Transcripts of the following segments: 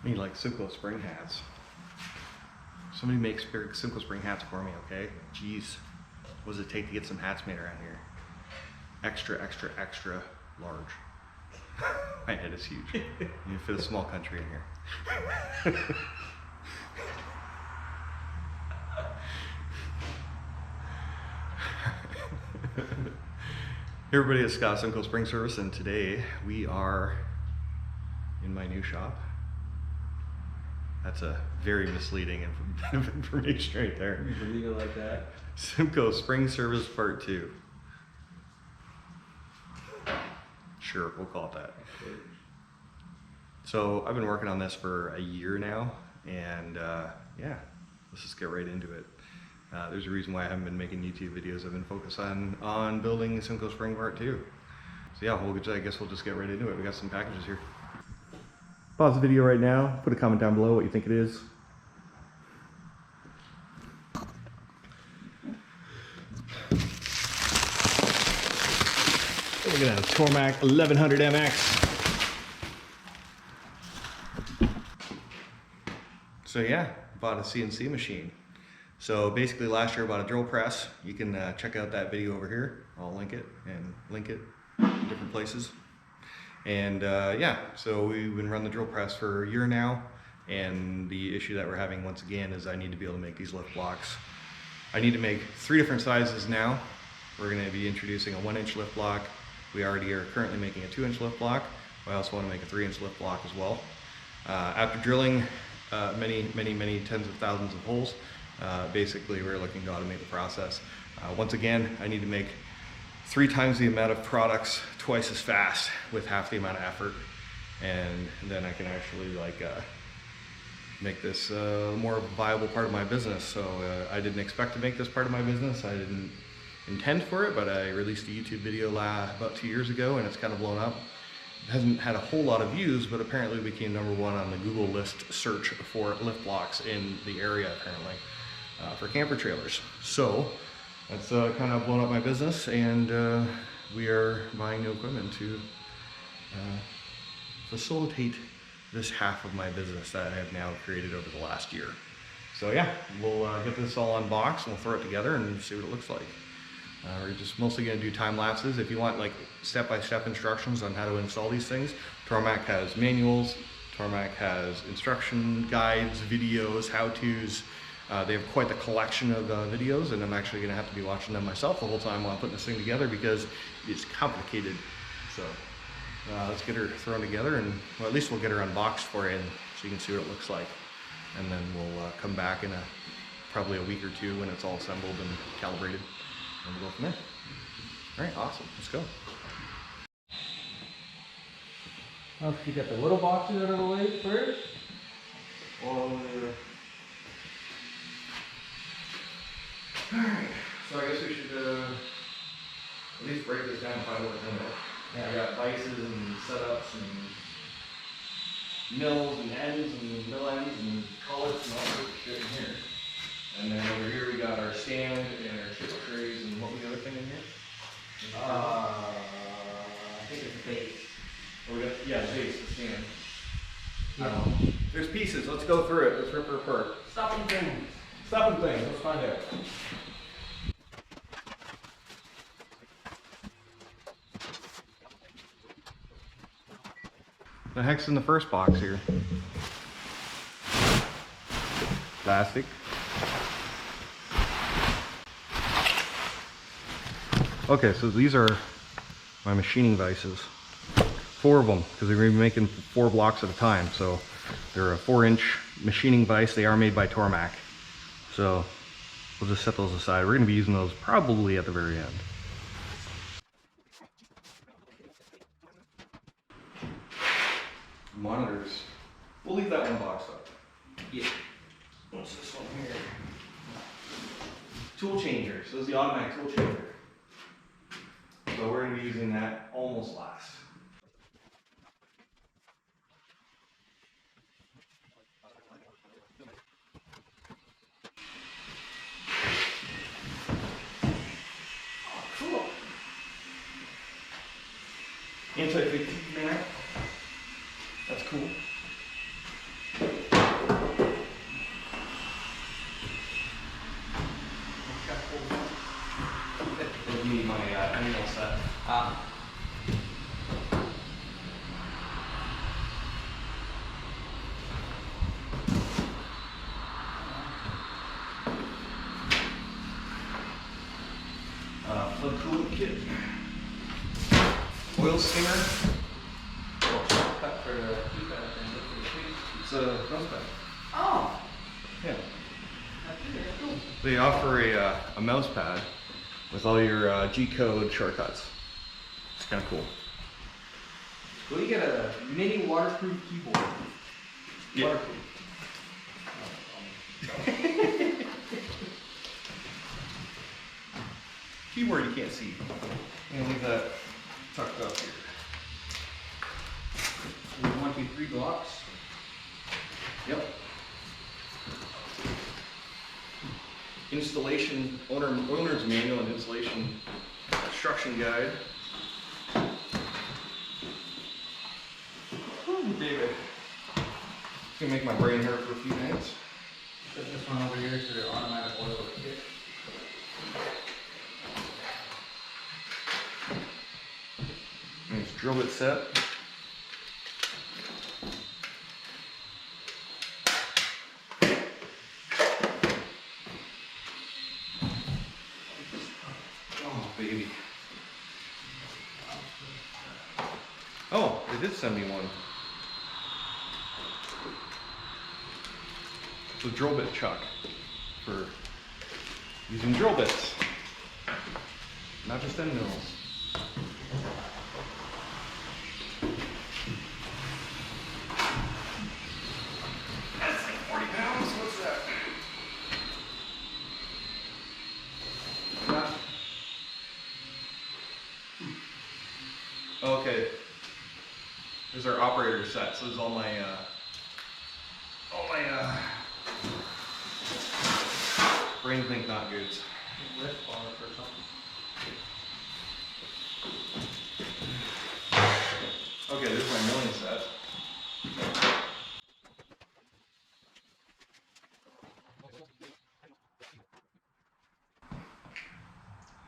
I need like Simcoe spring hats. Somebody makes Simcoe spring hats for me, okay? Jeez, what does it take to get some hats made around here? Extra, extra, extra large. My head is huge. You fit a small country in here. Hey everybody, it's Scott, Simcoe Spring Service, and today we are in my new shop. That's a very misleading information right there. You believe it like that? Simcoe Spring Service Part 2. Sure, we'll call it that. Okay. So I've been working on this for a year now, and yeah, let's just get right into it. There's a reason why I haven't been making YouTube videos. I've been focused on building Simcoe Spring Part 2. So yeah, I guess we'll just get right into it. We got some packages here. Pause the video right now. Put a comment down below what you think it is. We're gonna have a Tormach 1100 MX. So yeah, bought a CNC machine. So basically last year I bought a drill press. You can check out that video over here. I'll link it in different places. And yeah, so we've been running the drill press for a year now. And the issue that we're having once again is I need to be able to make these lift blocks. I need to make 3 different sizes now. We're gonna be introducing a 1-inch lift block. We already are currently making a 2-inch lift block. I also want to make a 3-inch lift block as well. After drilling many tens of thousands of holes, basically we're looking to automate the process. Once again, I need to make 3 times the amount of products twice as fast with half the amount of effort, and then I can actually make this a more viable part of my business. So I didn't expect to make this part of my business. I didn't intend for it, but I released a YouTube video about 2 years ago, and it's kind of blown up. It hasn't had a whole lot of views, but apparently we became #1 on the Google list search for lift blocks in the area apparently for camper trailers. So that's kind of blown up my business, and we are buying new equipment to facilitate this half of my business that I have now created over the last year. So yeah, we'll get this all unboxed and we'll throw it together and see what it looks like. We're just mostly going to do time lapses. If you want like step-by-step instructions on how to install these things, Tormach has manuals, Tormach has instruction guides, videos, how-tos. They have quite the collection of videos, and I'm actually going to have to be watching them myself the whole time while I'm putting this thing together because it's complicated. So let's get her thrown together, and well, at least we'll get her unboxed for you so you can see what it looks like. And then we'll come back in probably a week or 2 when it's all assembled and calibrated. And we'll go from there. All right, awesome. Let's go. Well, you got the little boxes out of the way first. Alright, so I guess we should at least break this down and find what's in it. Yeah. We got vices and setups and mills and ends and mill ends and collets and all sorts of shit in here. And then over here we got our stand and our chip trays, and what was the other thing in here? I think it's a base. Oh, we got, yeah, base, the stand. Yeah. There's pieces, let's go through it, let's rip her apart. Stopping things. Stopping things, let's find out. The heck's in the first box here? Plastic. Okay, so these are my machining vices. 4 of them, because we're going to be making 4 blocks at a time. So they're a 4-inch machining vise. They are made by Tormach. So we'll just set those aside. We're going to be using those probably at the very end. Monitors. We'll leave that one box up. Yeah. What's this one here? Tool changer. So this is the automatic tool changer. So we're going to be using that almost last. Oh, cool. Anti-fatigue mat. That's cool. mill stinger. Oh, shortcut for the keypad and look for the keys. It's a mouse pad. Oh, Yeah. that's cool. They offer a mouse pad with all your G-code shortcuts. It's kind of cool. Well, you get a mini waterproof keyboard. Yeah. Waterproof. Keyboard you can't see. I'm gonna leave that tucked up here. 1, 2, 3 blocks. Yep. Installation, owner's manual and installation instruction guide. Ooh, David. It's gonna make my brain hurt for a few minutes. Set this one over here to the automatic oil kit. And it's drill bit set. Oh, baby. Oh, they did send me one. It's a drill bit chuck for using drill bits, not just end mills. That's like 40 pounds. What's that? Not. Okay. There's our operator set. So there's all my brain think not goods. Lift bar for something. Okay, there's my milling set.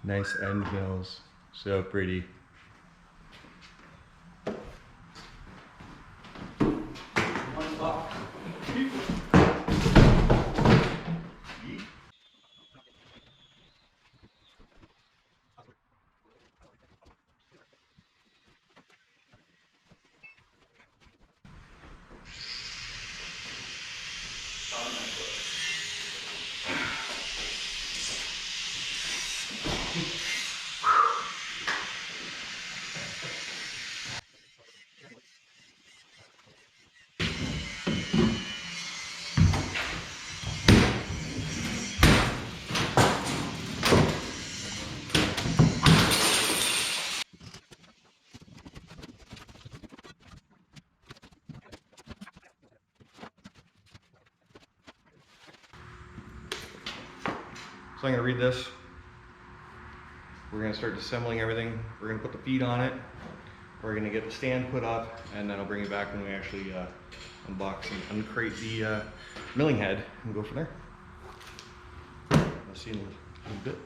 Nice end mills, so pretty. One block. So I'm gonna read this. We're gonna start assembling everything. We're gonna put the feet on it. We're gonna get the stand put up, and then I'll bring it back when we actually unbox and uncrate the milling head and go from there. I'll see you in a little bit.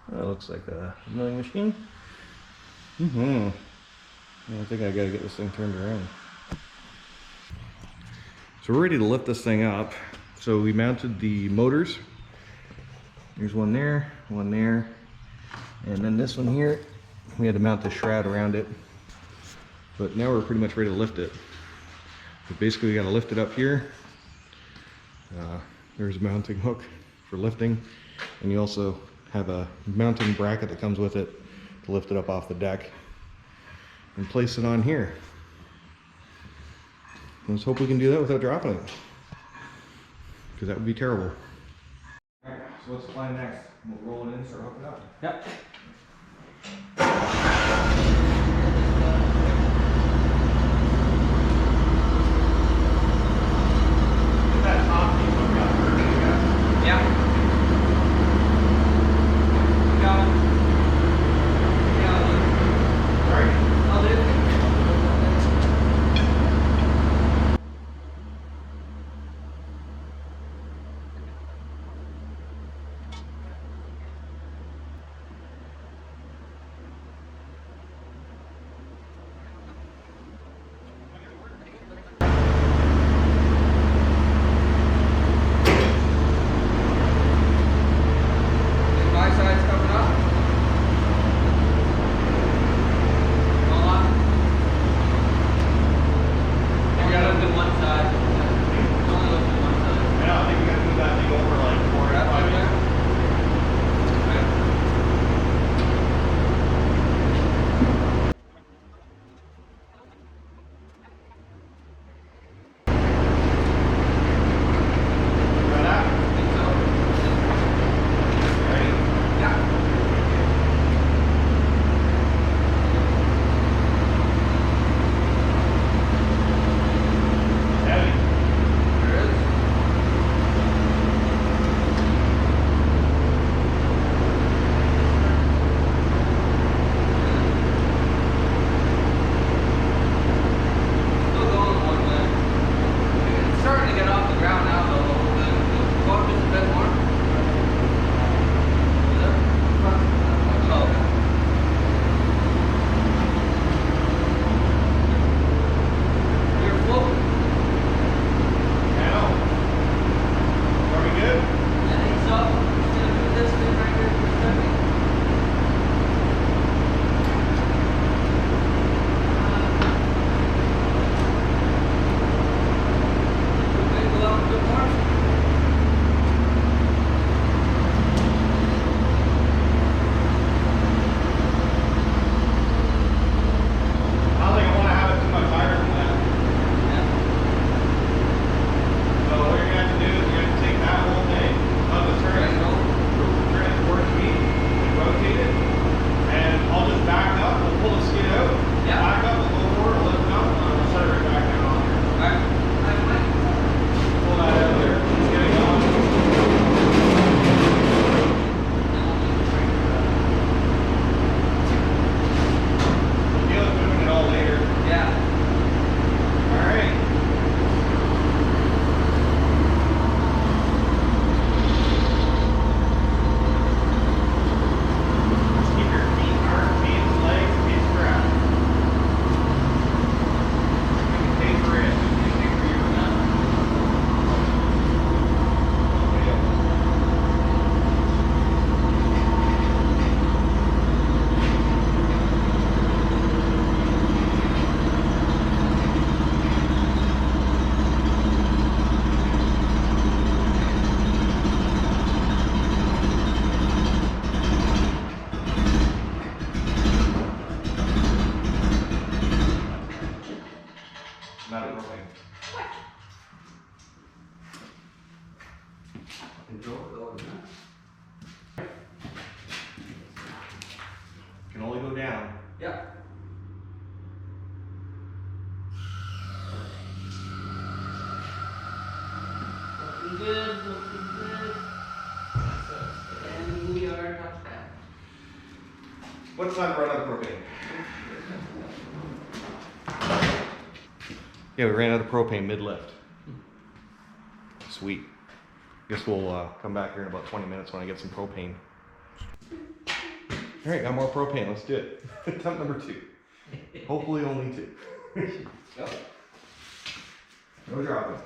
That looks like a milling machine. I think I gotta get this thing turned around. So we're ready to lift this thing up. So we mounted the motors. There's one there, and then this one here. We had to mount the shroud around it. But now we're pretty much ready to lift it. But basically we gotta lift it up here. There's a mounting hook for lifting. And you also have a mounting bracket that comes with it to lift it up off the deck and place it on here. Let's hope we can do that without dropping it, because that would be terrible. Alright, so what's the plan next? We'll roll it in and start hooking up. Yep. Can only go down. Yeah. Looking good, looking good. And we are touchdown. What's time to run out of propane? Yeah, we ran out of propane mid-lift. Sweet. Guess we'll come back here in about 20 minutes when I get some propane. All right, got more propane. Let's do it. Attempt number 2. Hopefully only 2. Go. No dropping.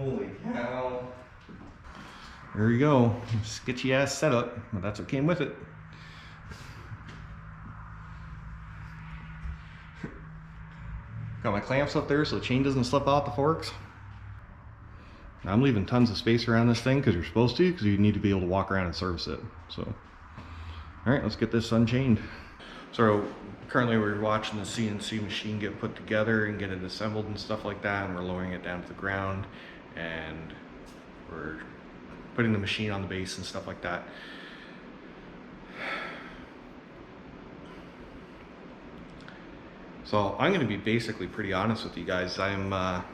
Holy cow. There you go. Sketchy ass setup, but that's what came with it. Got my clamps up there so the chain doesn't slip out the forks. I'm leaving tons of space around this thing because you're supposed to, because you need to be able to walk around and service it. So, all right, let's get this unchained. So currently we're watching the CNC machine get put together and get it assembled and stuff like that, and we're lowering it down to the ground, and we're putting the machine on the base and stuff like that. So I'm going to be basically pretty honest with you guys. I'm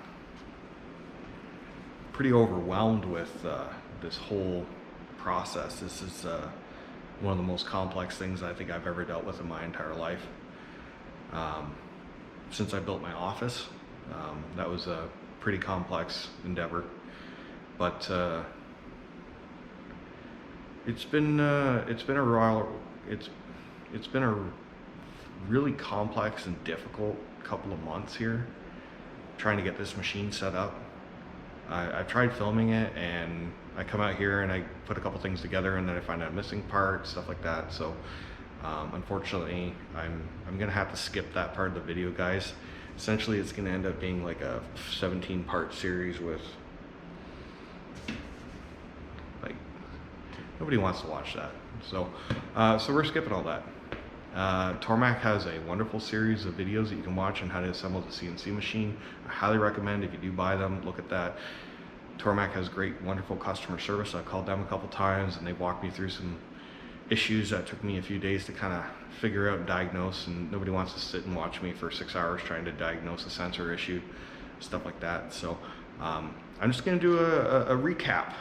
pretty overwhelmed with this whole process. This is one of the most complex things I think I've ever dealt with in my entire life. Since I built my office, that was a pretty complex endeavor. But it's been a really complex and difficult couple of months here trying to get this machine set up. I've tried filming it, and I come out here and I put a couple things together, and then I find out missing parts, stuff like that. So unfortunately I'm gonna have to skip that part of the video, guys. Essentially it's gonna end up being like a 17-part series with, like, nobody wants to watch that. So so we're skipping all that. Tormach has a wonderful series of videos that you can watch on how to assemble the CNC machine. I highly recommend, if you do buy them, look at that. Tormach has great, wonderful customer service. I've called them a couple times and they walked me through some issues that took me a few days to kind of figure out and diagnose, and nobody wants to sit and watch me for 6 hours trying to diagnose a sensor issue, stuff like that. So I'm just going to do a recap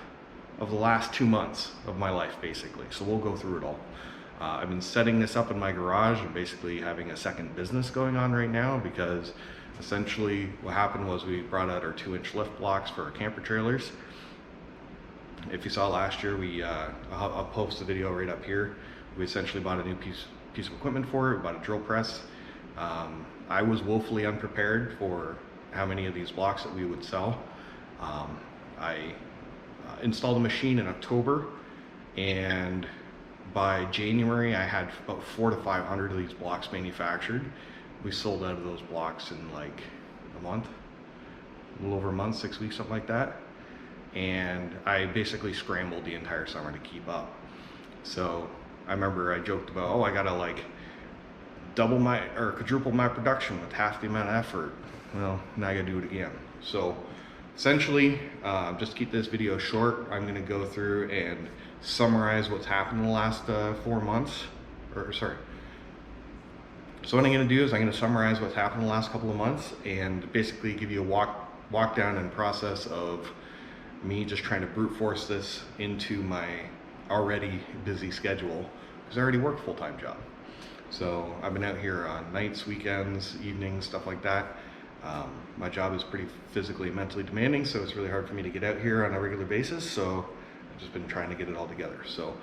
of the last 2 months of my life, basically. So we'll go through it all. I've been setting this up in my garage and basically having a second business going on right now, because essentially what happened was we brought out our 2-inch lift blocks for our camper trailers. If you saw last year, I'll post the video right up here. We essentially bought a new piece of equipment for it. We bought a drill press. I was woefully unprepared for how many of these blocks that we would sell. I installed a machine in October, and by January I had about 400 to 500 of these blocks manufactured. We sold out of those blocks in like a month, a little over a month, 6 weeks, something like that. And I basically scrambled the entire summer to keep up. So I remember I joked about, oh, I gotta like double my or quadruple my production with half the amount of effort. Well, now I gotta do it again. So essentially, just to keep this video short, I'm gonna go through and summarize what's happened in the last 4 months, or sorry. So what I'm gonna do is I'm gonna summarize what's happened in the last couple of months and basically give you a walk down and process of me just trying to brute force this into my already busy schedule, because I already work a full-time job. So I've been out here on nights, weekends, evenings, stuff like that. My job is pretty physically and mentally demanding, so it's really hard for me to get out here on a regular basis. So I've just been trying to get it all together. So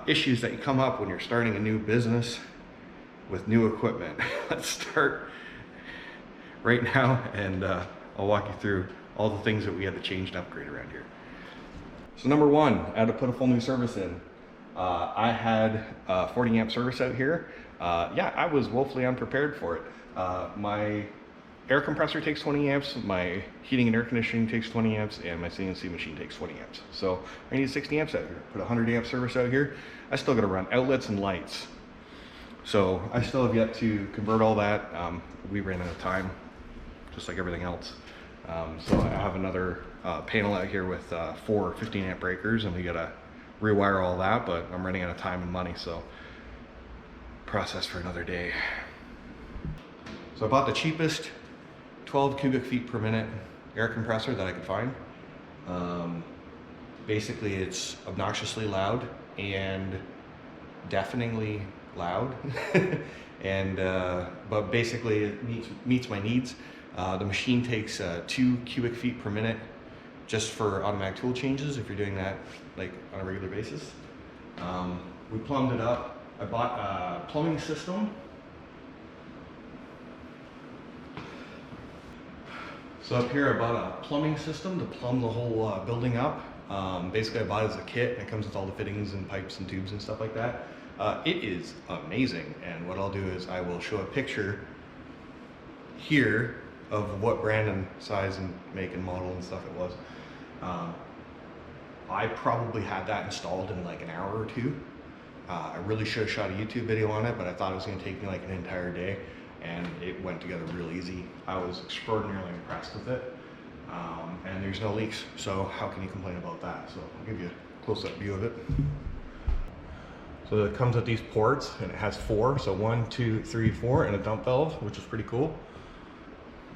issues that come up when you're starting a new business with new equipment. Let's start right now, and I'll walk you through all the things that we had to change and upgrade around here. So number one, I had to put a full new service in. I had a 40 amp service out here. Yeah, I was woefully unprepared for it. My air compressor takes 20 amps, my heating and air conditioning takes 20 amps, and my CNC machine takes 20 amps. So I need 60 amps out here. Put a 100 amp service out here. I still gotta run outlets and lights. So I still have yet to convert all that. We ran out of time, just like everything else. So I have another panel out here with 4 15 amp breakers, and we gotta rewire all that, but I'm running out of time and money, so process for another day. So I bought the cheapest 12 cubic feet per minute air compressor that I could find. Basically it's obnoxiously loud and deafeningly loud, and but basically it meets my needs. The machine takes 2 cubic feet per minute just for automatic tool changes, if you're doing that like on a regular basis. We plumbed it up. I bought a plumbing system. So up here I bought a plumbing system to plumb the whole building up. Basically I bought it as a kit, and it comes with all the fittings and pipes and tubes and stuff like that. It is amazing, and what I'll do is I will show a picture here of what brand and size and make and model and stuff it was. I probably had that installed in like an hour or two. I really should have shot a YouTube video on it, but I thought it was going to take me like an entire day, and it went together real easy. I was extraordinarily impressed with it, and there's no leaks, so how can you complain about that? So I'll give you a close-up view of it. So it comes with these ports, and it has 4, so 1, 2, 3, 4, and a dump valve, which is pretty cool.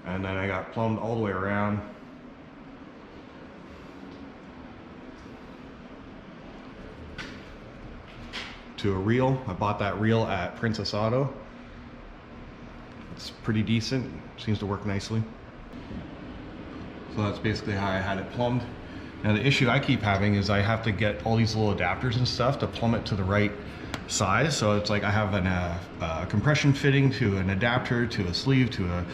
And then I got plumbed all the way around. To a reel. I bought that reel at Princess Auto. It's pretty decent, seems to work nicely. So that's basically how I had it plumbed. Now the issue I keep having is I have to get all these little adapters and stuff to plumb it to the right size. So it's like I have a compression fitting to an adapter to a sleeve to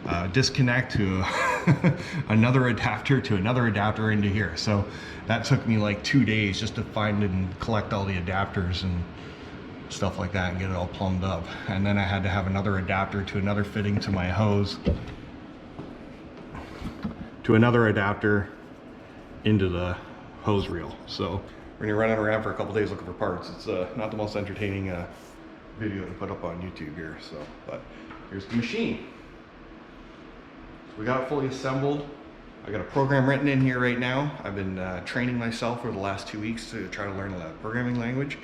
a disconnect to another adapter to another adapter into here. So that took me like 2 days just to find and collect all the adapters and stuff like that and get it all plumbed up. And then I had to have another adapter to another fitting to my hose to another adapter into the hose reel. So when you're running around for a couple days looking for parts, it's not the most entertaining video to put up on YouTube here. So, but here's the machine. So we got it fully assembled. I got a program written in here right now. I've been training myself for the last 2 weeks to try to learn the programming language.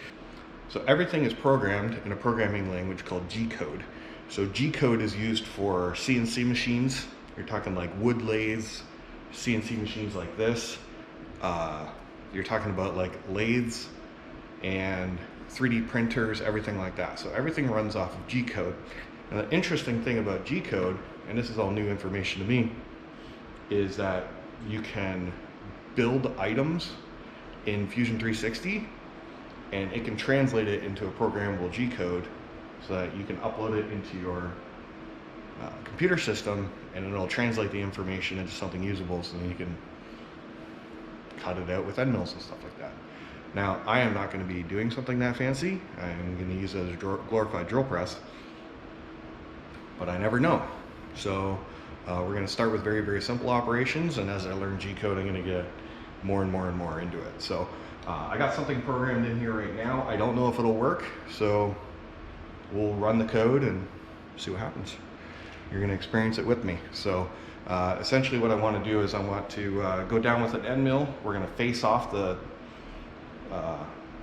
So everything is programmed in a programming language called G-code. So G-code is used for CNC machines. You're talking like wood lathes, CNC machines like this. You're talking about like lathes and 3D printers, everything like that. So everything runs off of G-code. And the interesting thing about G-code, and this is all new information to me, is that you can build items in Fusion 360 and it can translate it into a programmable G-code so that you can upload it into your computer system, and it'll translate the information into something usable so then you can cut it out with end mills and stuff like that. Now, I am not going to be doing something that fancy. I'm going to use it as a glorified drill press, but I never know. So we're going to start with very, very simple operations, and as I learn G-code, I'm going to get more and more and more into it. So I got something programmed in here right now. I don't know if it'll work, so we'll run the code and see what happens. You're going to experience it with me. So essentially what I want to do is I want to go down with an end mill. We're going to face off the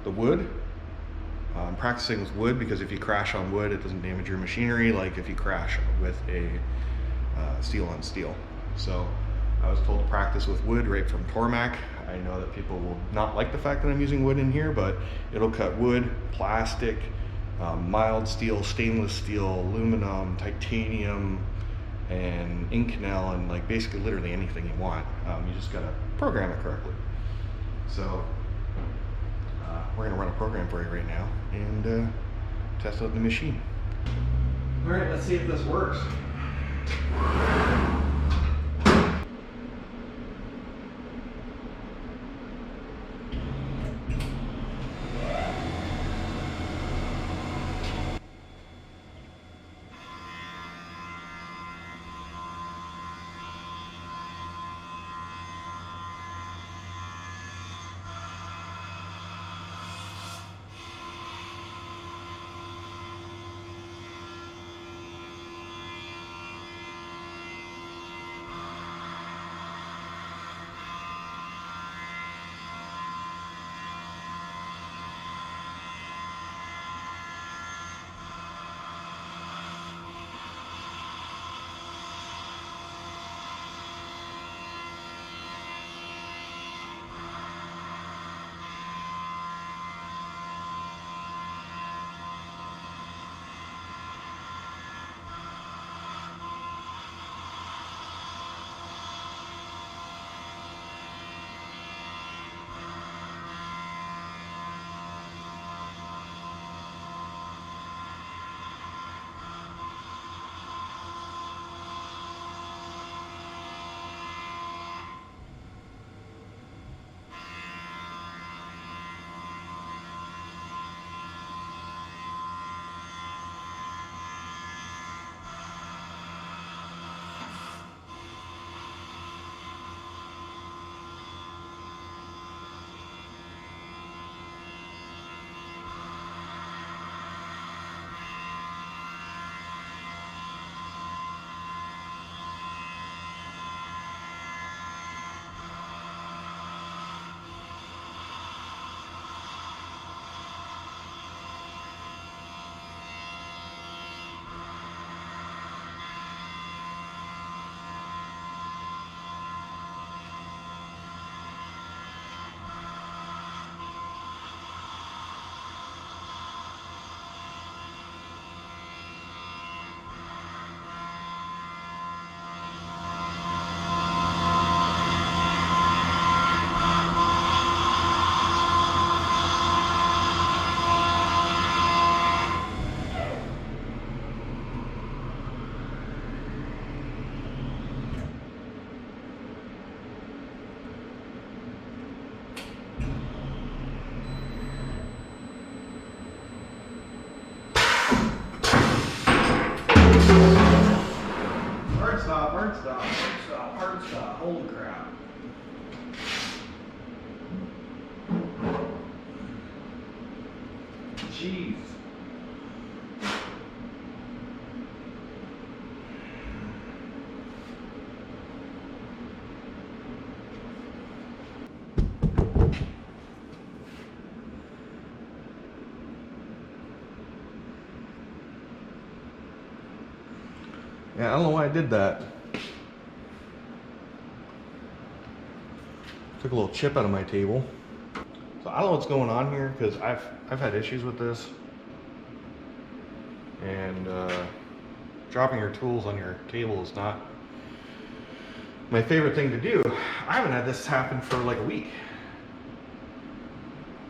wood. I'm practicing with wood because if you crash on wood, it doesn't damage your machinery like if you crash with a steel on steel. So I was told to practice with wood right from Tormach. I know that people will not like the fact that I'm using wood in here, but it'll cut wood, plastic, mild steel, stainless steel, aluminum, titanium, and Inconel, and like basically literally anything you want. You just gotta program it correctly. So we're gonna run a program for you right now and test out the machine. All right, let's see if this works. hard stop, holy crap. Jeez. Yeah, I don't know why I did that. Took a little chip out of my table. So I don't know what's going on here because I've had issues with this. And dropping your tools on your table is not my favorite thing to do. I haven't had this happen for like a week.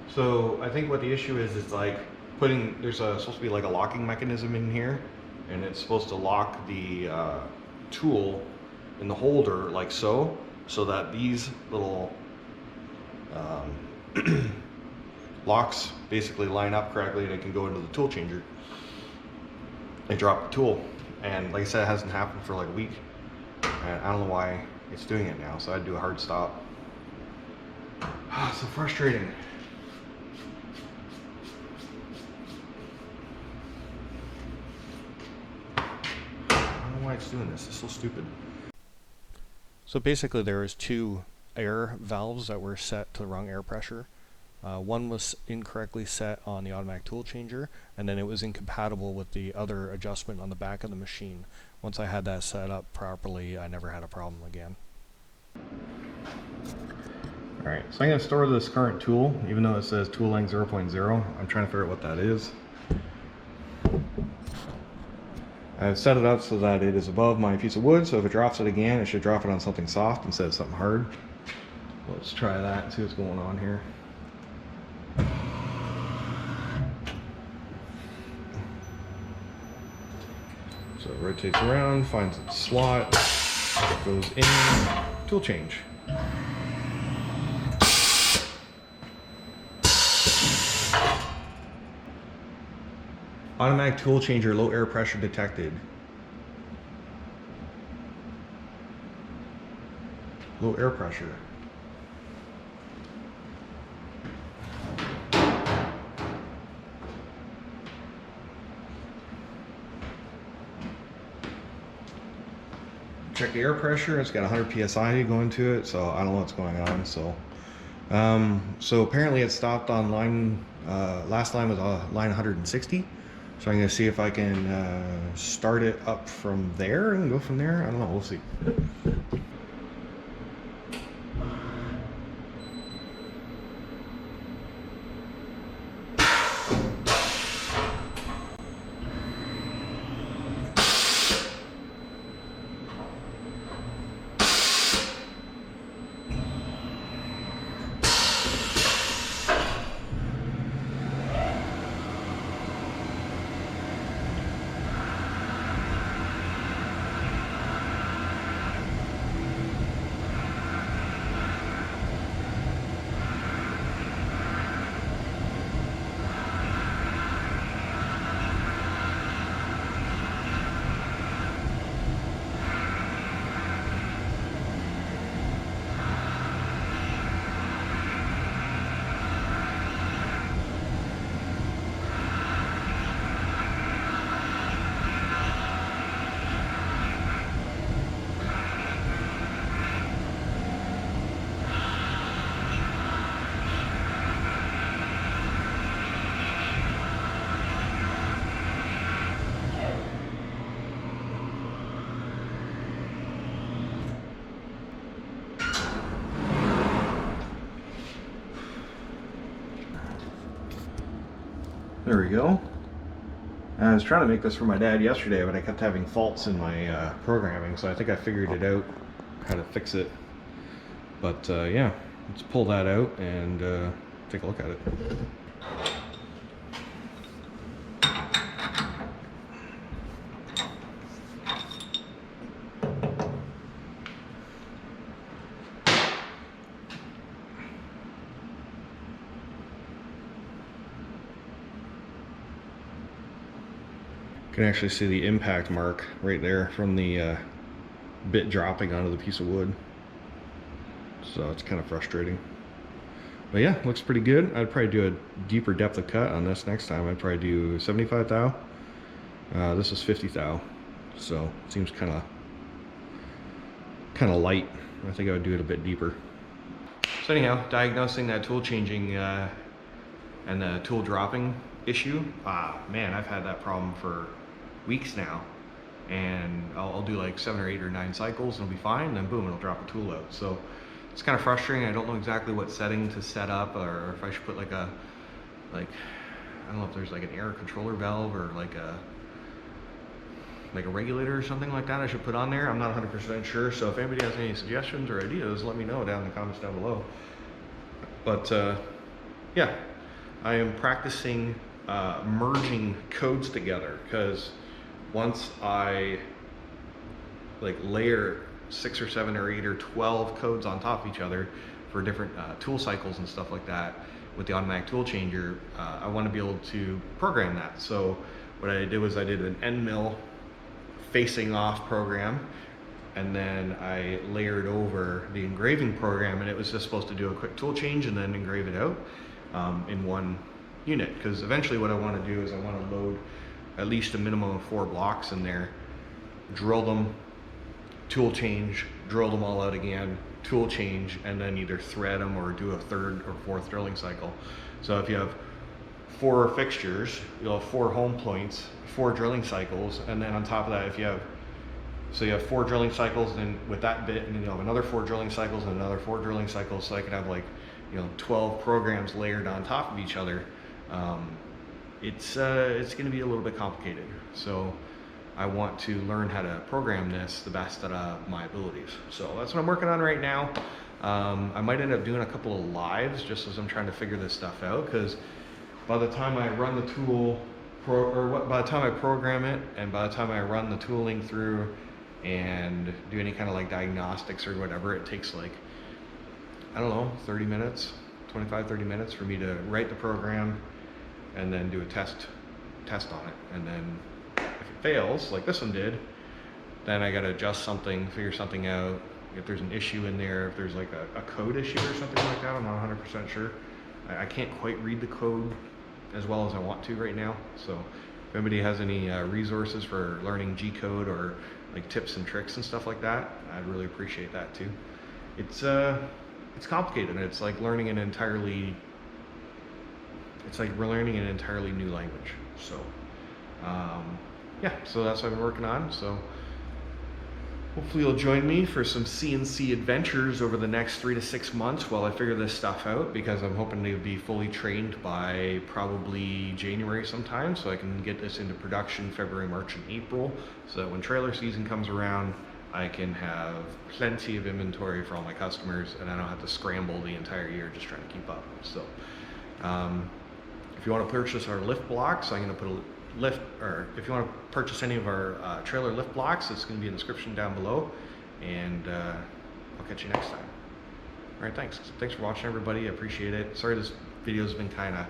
So I think what the issue is like there's supposed to be like a locking mechanism in here, and it's supposed to lock the tool in the holder like so that these little locks basically line up correctly and it can go into the tool changer. I dropped the tool, and like I said, it hasn't happened for like a week, and I don't know why it's doing it now, so I'd do a hard stop. So frustrating. I don't know why it's doing this. It's so stupid. So basically there was two air valves that were set to the wrong air pressure. One was incorrectly set on the automatic tool changer, and then it was incompatible with the other adjustment on the back of the machine. Once I had that set up properly, I never had a problem again. Alright, so I'm going to store this current tool, even though it says tool length 0.0. I'm trying to figure out what that is. I've set it up so that it is above my piece of wood, so if it drops it again, it should drop it on something soft instead of something hard. Let's try that and see what's going on here. So it rotates around, finds its slot, goes in, tool change. Automatic tool changer, low air pressure detected. Low air pressure. Check the air pressure. It's got 100 psi going to it, so I don't know what's going on. So apparently it stopped on line. Last line was line 160. So I'm going to see if I can start it up from there and go from there. I don't know. We'll see. There we go. I was trying to make this for my dad yesterday, but I kept having faults in my programming, so I think I figured it out how to fix it. But yeah, let's pull that out and take a look at it. You can actually see the impact mark right there from the bit dropping onto the piece of wood. So it's kind of frustrating. But yeah, looks pretty good. I'd probably do a deeper depth of cut on this next time. I'd probably do 75 thou. This is 50 thou. So it seems kind of light. I think I would do it a bit deeper. So anyhow, diagnosing that tool changing and the tool dropping issue. Man, I've had that problem for weeks now. And I'll do like 7 or 8 or 9 cycles and it'll be fine, and then boom, it'll drop a tool out. So it's kind of frustrating. I don't know exactly what setting to set up, or if I should put like I don't know if there's like an air controller valve or like a regulator or something like that I should put on there. I'm not 100% sure. So if anybody has any suggestions or ideas, let me know down in the comments down below. But yeah, I am practicing merging codes together, because once I like layer 6 or 7 or 8 or 12 codes on top of each other for different tool cycles and stuff like that with the automatic tool changer, I want to be able to program that. So what I did was I did an end mill facing off program, and then I layered over the engraving program, and it was just supposed to do a quick tool change and then engrave it out in one unit. Because eventually what I want to do is I want to load at least a minimum of 4 blocks in there, drill them, tool change, drill them all out again, tool change, and then either thread them or do a 3rd or 4th drilling cycle. So if you have 4 fixtures, you'll have 4 home points, 4 drilling cycles, and then on top of that, you have 4 drilling cycles, and then with that bit, and then you'll have another 4 drilling cycles and another 4 drilling cycles. So I could have like 12 programs layered on top of each other. It's going to be a little bit complicated. So I want to learn how to program this the best at my abilities. So that's what I'm working on right now. I might end up doing a couple of lives just as I'm trying to figure this stuff out, because by the time I run the tool, by the time I program it, and by the time I run the tooling through and do any kind of like diagnostics or whatever, it takes like, I don't know, 30 minutes, 25, 30 minutes for me to write the program and then do a test on it. And then if it fails, like this one did, then I got to adjust something, figure something out. If there's an issue in there, if there's like a code issue or something like that, I'm not 100% sure. I can't quite read the code as well as I want to right now. So if anybody has any resources for learning G code or like tips and tricks and stuff like that, I'd really appreciate that too. It's complicated. It's like learning an entirely new language. So yeah, so that's what I've been working on. So hopefully you'll join me for some CNC adventures over the next 3 to 6 months while I figure this stuff out, because I'm hoping to be fully trained by probably January sometime, so I can get this into production February, March, and April, so that when trailer season comes around, I can have plenty of inventory for all my customers, and I don't have to scramble the entire year just trying to keep up. So if you want to purchase our lift blocks, I'm going to put a lift, or if you want to purchase any of our trailer lift blocks, it's going to be in the description down below, and I'll catch you next time. All right, thanks for watching, everybody. I appreciate it. Sorry this video's been kind of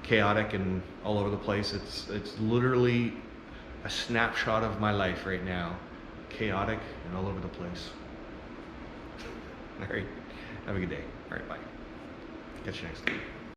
chaotic and all over the place. It's literally a snapshot of my life right now, chaotic and all over the place. All right, have a good day. All right, bye. Catch you next time.